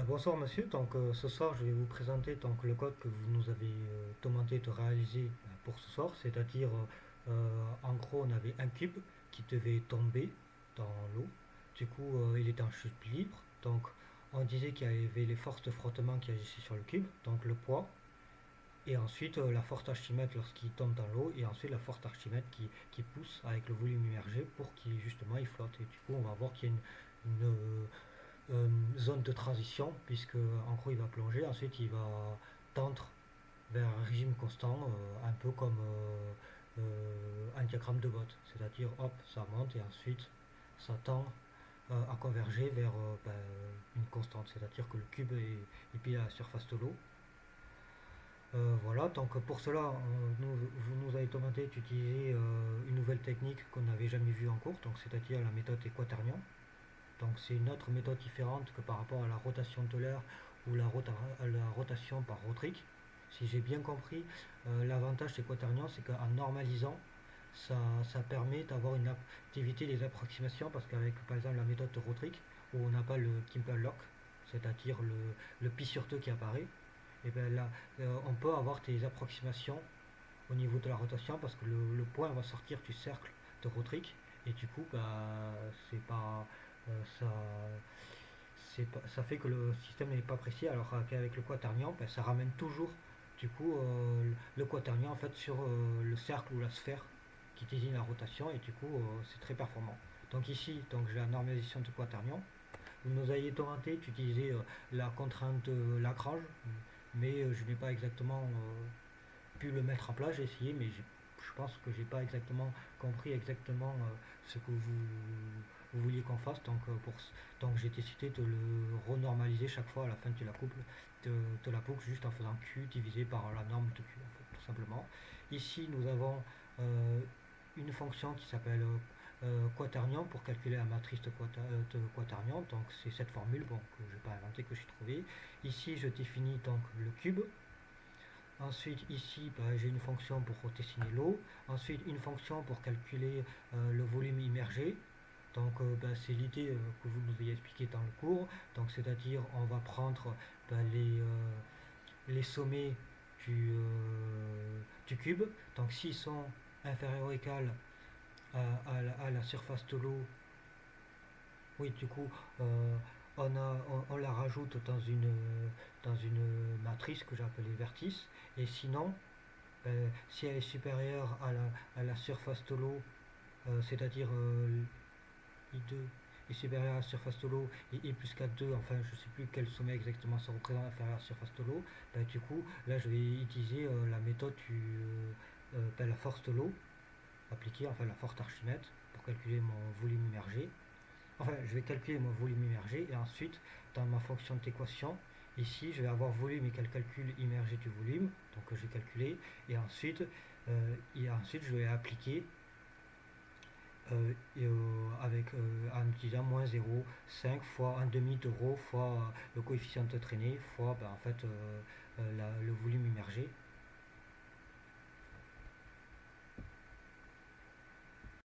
Bonsoir monsieur, ce soir je vais vous présenter le code que vous nous avez demandé de réaliser pour ce soir, c'est-à-dire en gros on avait un cube qui devait tomber dans l'eau, du coup il est en chute libre, donc on disait qu'il y avait les forces de frottement qui agissaient sur le cube, donc le poids, et ensuite la force Archimède lorsqu'il tombe dans l'eau, et ensuite la force Archimède qui pousse avec le volume immergé pour qu'il justement il flotte, et du coup on va voir qu'il y a zone de transition, puisque en gros il va plonger, ensuite il va tendre vers un régime constant, un peu comme un diagramme de Bott, c'est-à-dire hop, ça monte et ensuite ça tend à converger vers une constante, c'est-à-dire que le cube est pile à la surface de l'eau. Voilà, donc pour cela, vous nous avez demandé d'utiliser une nouvelle technique qu'on n'avait jamais vue en cours, donc c'est-à-dire la méthode des quaternions. Donc c'est une autre méthode différente que par rapport à la rotation de l'air ou la rotation par rotrique. Si j'ai bien compris, l'avantage des quaternions, c'est qu'en normalisant, ça permet d'éviter les approximations parce qu'avec par exemple la méthode de rotrique, où on n'a pas le Kimball lock, c'est-à-dire le pi sur 2 qui apparaît, et bien là, on peut avoir des approximations au niveau de la rotation parce que le point va sortir du cercle de rotrique et du coup c'est pas ça ça fait que le système n'est pas précis alors qu'avec le quaternion ça ramène toujours du coup le quaternion en fait sur le cercle ou la sphère qui désigne la rotation et du coup c'est très performant. Donc ici j'ai la normalisation du quaternion. Vous nous avez demandé d'utiliser la contrainte de Lagrange, mais je n'ai pas exactement pu le mettre en place. J'ai essayé, mais je pense que j'ai pas exactement compris exactement ce que vous vouliez qu'on fasse. Donc j'ai décidé de le renormaliser chaque fois à la fin de la couple de la boucle, juste en faisant Q divisé par la norme de Q, en fait, tout simplement. Ici, nous avons euh, une fonction qui s'appelle quaternion pour calculer la matrice de quaternion. Donc c'est cette formule bon, que je n'ai pas inventée, que j'ai trouvée. Ici, je définis donc le cube. Ensuite, ici, j'ai une fonction pour dessiner l'eau. Ensuite, une fonction pour calculer le volume immergé. Donc, c'est l'idée que vous nous avez expliqué dans le cours. Donc, c'est-à-dire, on va prendre les sommets du cube. Donc, s'ils sont inférieurs ou égaux à la surface de l'eau, oui, du coup, euh, on la rajoute dans une matrice que j'appelle les vertices. Et sinon, si elle est supérieure à la surface de l'eau, c'est-à-dire I2 est supérieur à la surface de l'eau et I plus 4,2, enfin je ne sais plus quel sommet exactement ça représente inférieur à la surface de l'eau, du coup là je vais utiliser la méthode la force de l'eau appliquée, enfin la force d'Archimède pour calculer mon volume immergé. Enfin, je vais calculer mon volume immergé et ensuite, dans ma fonction d'équation, ici, je vais avoir volume égale calcul immergé du volume, donc que j'ai calculé, et ensuite, je vais appliquer en utilisant moins 0,5 fois un demi de rho fois le coefficient de traînée fois en fait, le volume immergé.